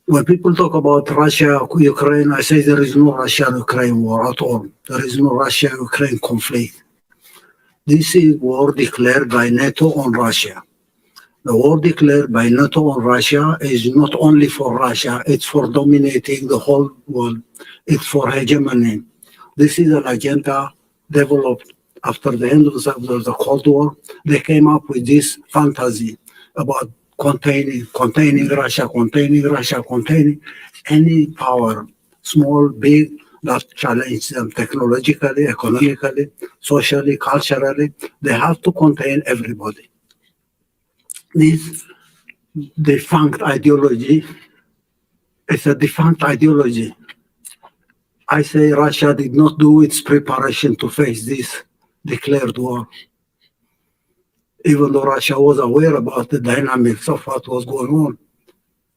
When people talk about Russia, Ukraine, I say there is no Russia-Ukraine war at all. There is no Russia-Ukraine conflict. This is war declared by NATO on Russia. The war declared by NATO on Russia is not only for Russia, it's for dominating the whole world. It's for hegemony. This is an agenda developed after the end of the Cold War. They came up with this fantasy about containing Russia, containing any power, small, big, that challenge them technologically, economically, socially, culturally. They have to contain everybody. This defunct ideology is a defunct ideology. I say Russia did not do its preparation to face this declared war. Even though Russia was aware about the dynamics of what was going on.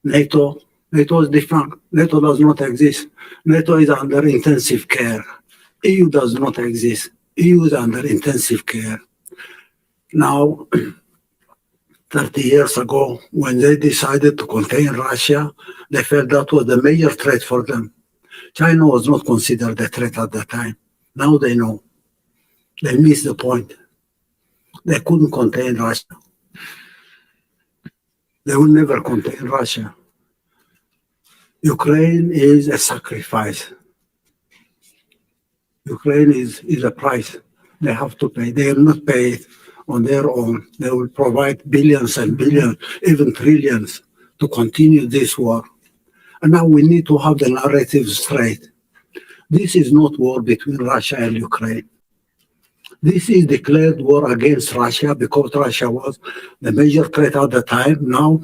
NATO is defunct. NATO does not exist. NATO is under intensive care. EU does not exist. EU is under intensive care. Now, 30 years ago, when they decided to contain Russia, they felt that was the major threat for them. China was not considered a threat at the time. Now they know. They missed the point. They couldn't contain Russia. They will never contain Russia. Ukraine is a sacrifice. Ukraine is a price they have to pay. They will not pay it on their own. They will provide billions and billions, even trillions, to continue this war. And now we need to have the narrative straight. This is not war between Russia and Ukraine. This is declared war against Russia because Russia was the major threat at the time. Now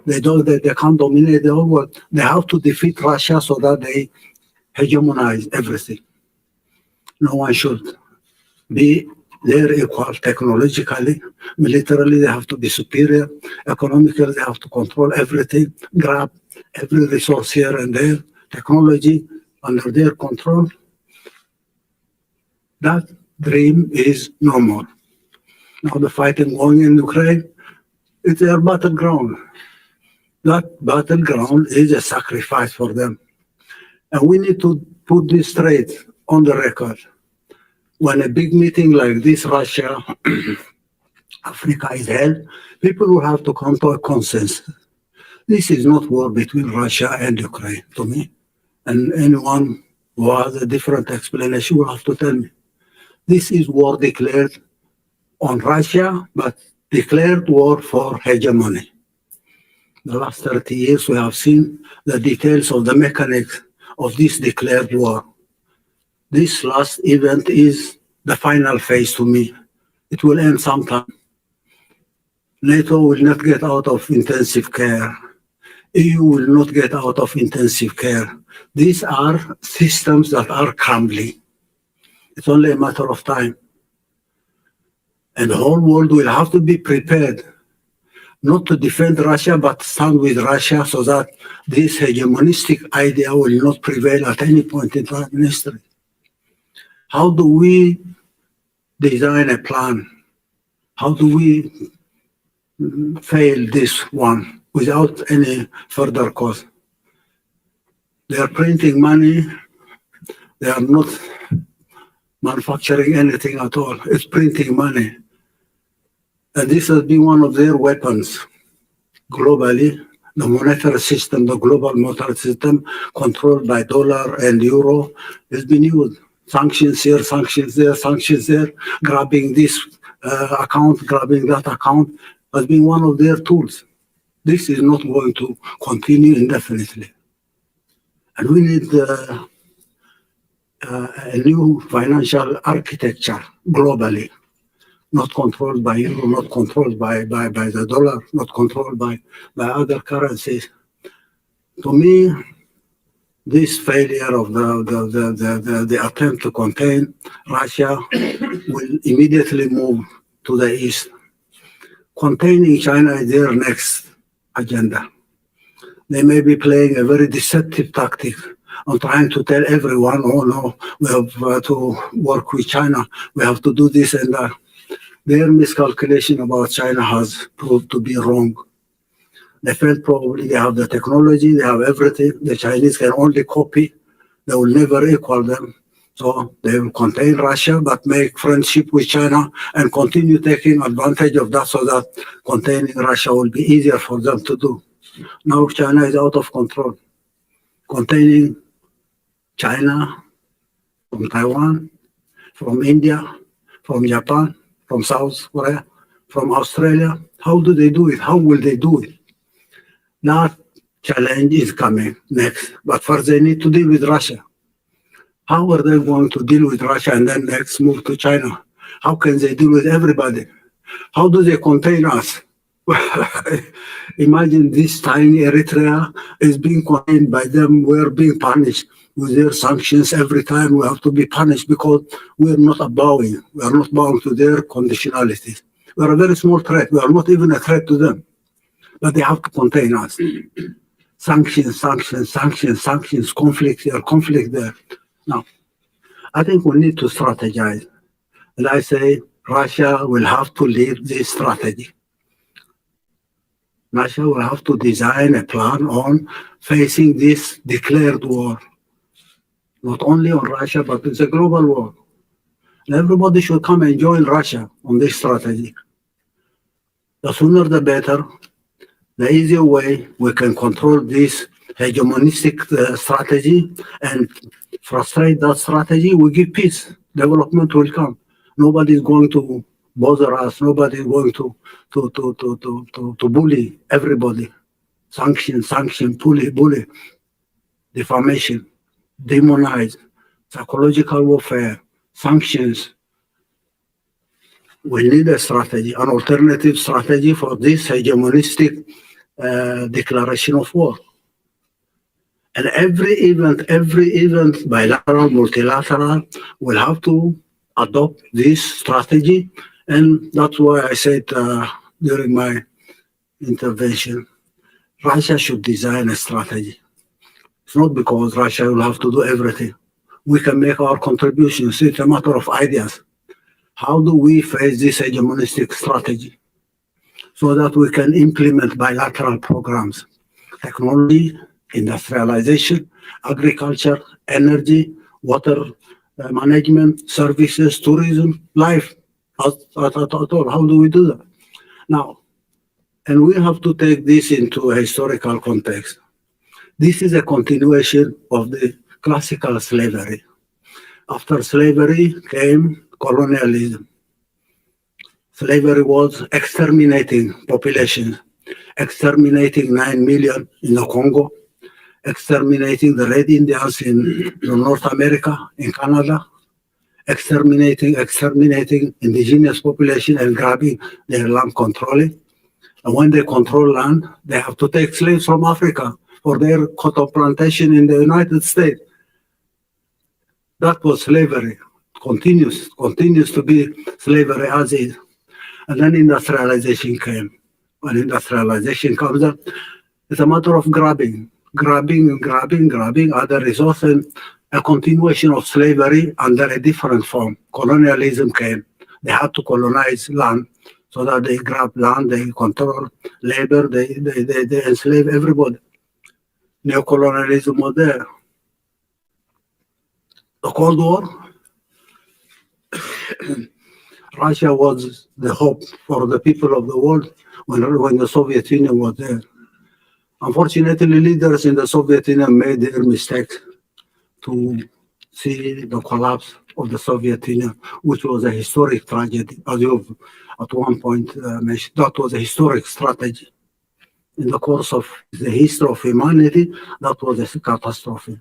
they can't dominate the whole world. They have to defeat Russia so that they hegemonize everything. No one should be their equal technologically, militarily they have to be superior, economically they have to control everything, grab every resource here and there, technology under their control. That dream is no more. Now the fighting going in Ukraine, it's their battleground. That battleground is a sacrifice for them. And we need to put this straight on the record. When a big meeting like this, Russia, Africa is held, people will have to come to a consensus. This is not war between Russia and Ukraine, to me. And anyone who has a different explanation will have to tell me. This is war declared on Russia, but declared war for hegemony. The last 30 years, we have seen the details of the mechanics of this declared war. This last event is the final phase to me. It will end sometime. NATO will not get out of intensive care. EU will not get out of intensive care. These are systems that are crumbling. It's only a matter of time. And the whole world will have to be prepared not to defend Russia, but stand with Russia so that this hegemonistic idea will not prevail at any point in time in history. How do we design a plan? How do we fail this one without any further cost? They are printing money. They are not manufacturing anything at all. It's printing money. And this has been one of their weapons globally. The monetary system, the global monetary system, controlled by dollar and euro, has been used. Sanctions here, sanctions there, sanctions there, grabbing this account, grabbing that account, has been one of their tools. This is not going to continue indefinitely. And we need a new financial architecture globally, not controlled by euro, not controlled by the dollar, not controlled by other currencies. To me, this failure of the attempt to contain Russia will immediately move to the east. Containing China is their next agenda. They may be playing a very deceptive tactic on trying to tell everyone, oh no, we have to work with China, we have to do this and that. Their miscalculation about China has proved to be wrong. They felt probably they have the technology, they have everything. The Chinese can only copy. They will never equal them. So they will contain Russia, but make friendship with China and continue taking advantage of that so that containing Russia will be easier for them to do. Now China is out of control. Containing China from Taiwan, from India, from Japan, from South Korea, from Australia. How do they do it? How will they do it? That challenge is coming next. But first they need to deal with Russia. How are they going to deal with Russia and then next move to China? How can they deal with everybody? How do they contain us? Imagine this tiny Eritrea is being contained by them. We're being punished with their sanctions every time. We have to be punished because we're not bowing. We are not bowing to their conditionalities. We are a very small threat. We are not even a threat to them. But they have to contain us. Sanctions, sanctions, sanctions, sanctions, conflict here, conflict there. Now, I think we need to strategize. And I say Russia will have to lead this strategy. Russia will have to design a plan on facing this declared war. Not only on Russia, but it's a global war. And everybody should come and join Russia on this strategy. The sooner the better. The easier way we can control this hegemonistic strategy and frustrate that strategy, we give peace. Development will come. Nobody is going to bother us. Nobody is going to bully everybody. Sanction, bully, defamation, demonize, psychological warfare, sanctions. We need a strategy, an alternative strategy for this hegemonistic declaration of war. And every event, bilateral, multilateral, will have to adopt this strategy. And that's why I said during my intervention, Russia should design a strategy. It's not because Russia will have to do everything. We can make our contributions. It's a matter of ideas. How do we face this hegemonistic strategy so that we can implement bilateral programs, technology, industrialization, agriculture, energy, water management, services, tourism, life, at all. How do we do that? Now, and we have to take this into a historical context. This is a continuation of the classical slavery. After slavery came colonialism. Slavery was exterminating populations, exterminating 9 million in the Congo, exterminating the Red Indians in North America, in Canada, exterminating indigenous population and grabbing their land, controlling. And when they control land, they have to take slaves from Africa for their cotton plantation in the United States. That was slavery. Continues to be slavery as is. And then industrialization came. When industrialization comes up, it's a matter of grabbing other resources, a continuation of slavery under a different form. Colonialism came. They had to colonize land so that they grab land, they control labor, they enslave everybody. Neocolonialism was there. The Cold War, Russia was the hope for the people of the world when the Soviet Union was there. Unfortunately, leaders in the Soviet Union made their mistake to see the collapse of the Soviet Union, which was a historic tragedy, as you at one point mentioned. That was a historic strategy. In the course of the history of humanity, that was a catastrophe.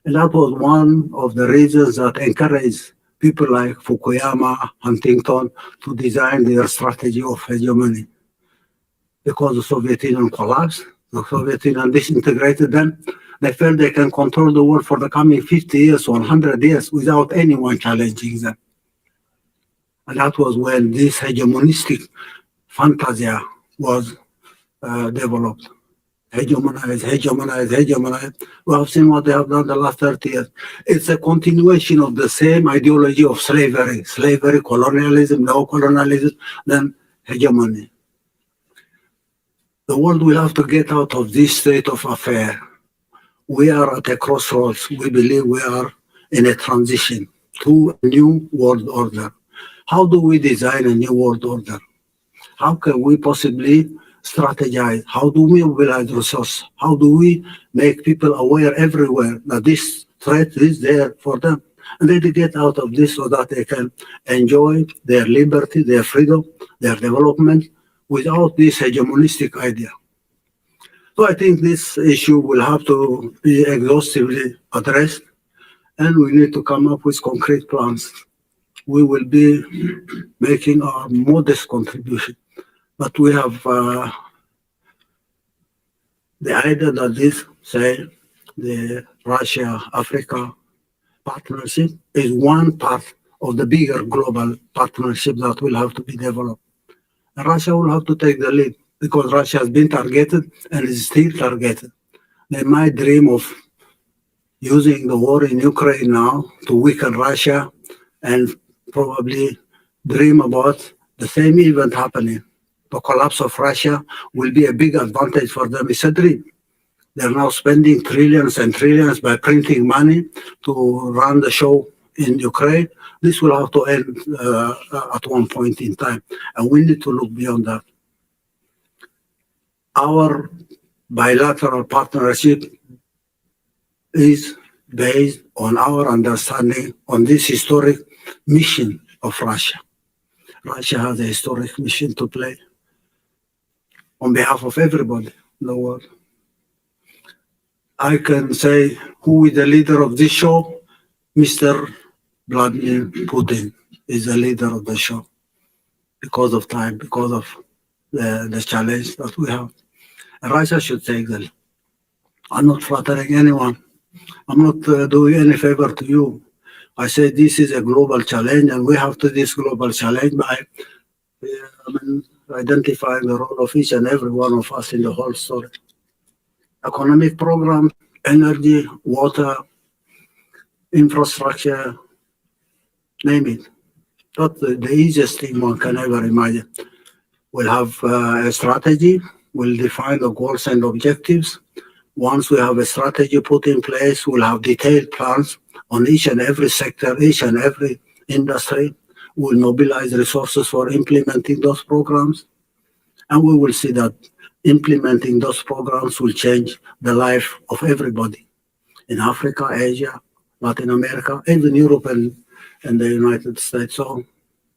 And that was one of the reasons that encouraged people like Fukuyama, Huntington, to design their strategy of hegemony. Because the Soviet Union collapsed, the Soviet Union disintegrated them, they felt they can control the world for the coming 50 years or 100 years without anyone challenging them. And that was when this hegemonistic fantasia was developed. Hegemonize. We have seen what they have done the last 30 years. It's a continuation of the same ideology of slavery, colonialism, neocolonialism, then hegemony. The world will have to get out of this state of affair. We are at a crossroads. We believe we are in a transition to a new world order. How do we design a new world order? How can we possibly strategize? How do we mobilize resources? How do we make people aware everywhere that this threat is there for them? And they get out of this so that they can enjoy their liberty, their freedom, their development without this hegemonistic idea. So I think this issue will have to be exhaustively addressed, and we need to come up with concrete plans. We will be making our modest contribution, but we have the idea that this, say, the Russia-Africa partnership is one part of the bigger global partnership that will have to be developed. And Russia will have to take the lead because Russia has been targeted and is still targeted. They might dream of using the war in Ukraine now to weaken Russia and probably dream about the same event happening. The collapse of Russia will be a big advantage for them. It's a dream. They're now spending trillions and trillions by printing money to run the show in Ukraine. This will have to end at one point in time, and we need to look beyond that. Our bilateral partnership is based on our understanding on this historic mission of Russia. Russia has a historic mission to play on behalf of everybody in the world. I can say who is the leader of this show. Mr. Vladimir Putin is the leader of the show because of time, because of the challenge that we have. And Russia should take the lead. I'm not flattering anyone. I'm not doing any favor to you. I say this is a global challenge, and we have to this global challenge by identifying the role of each and every one of us in the whole story. Economic program, energy, water, infrastructure, name it. Not the easiest thing one can ever imagine. We'll have a strategy, we'll define the goals and objectives. Once we have a strategy put in place, we'll have detailed plans on each and every sector, each and every industry. We'll mobilize resources for implementing those programs. And we will see that implementing those programs will change the life of everybody in Africa, Asia, Latin America, even Europe and the United States. So